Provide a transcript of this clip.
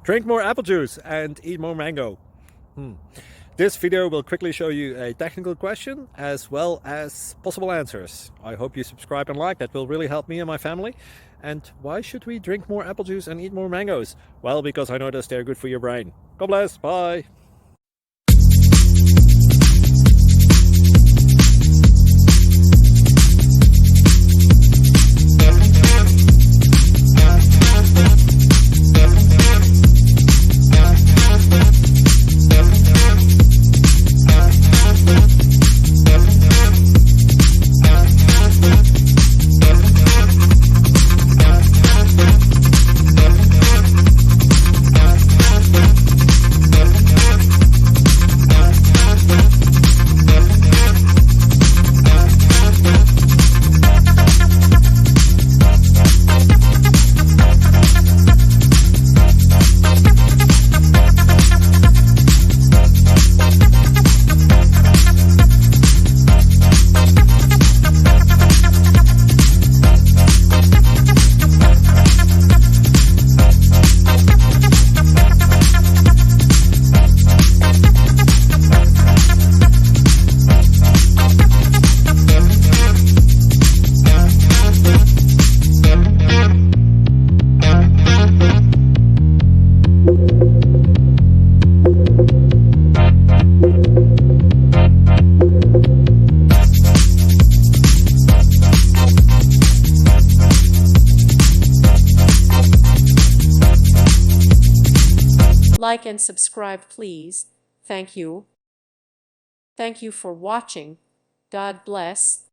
Drink more apple juice and eat more mango. This video will quickly show you a technical question as well as possible answers. I hope you subscribe and like, that will really help me and my family. And why should we drink more apple juice and eat more mangoes? Well, because I noticed they're good for your brain. God bless, bye. Like and subscribe, please. Thank you. Thank you for watching. God bless.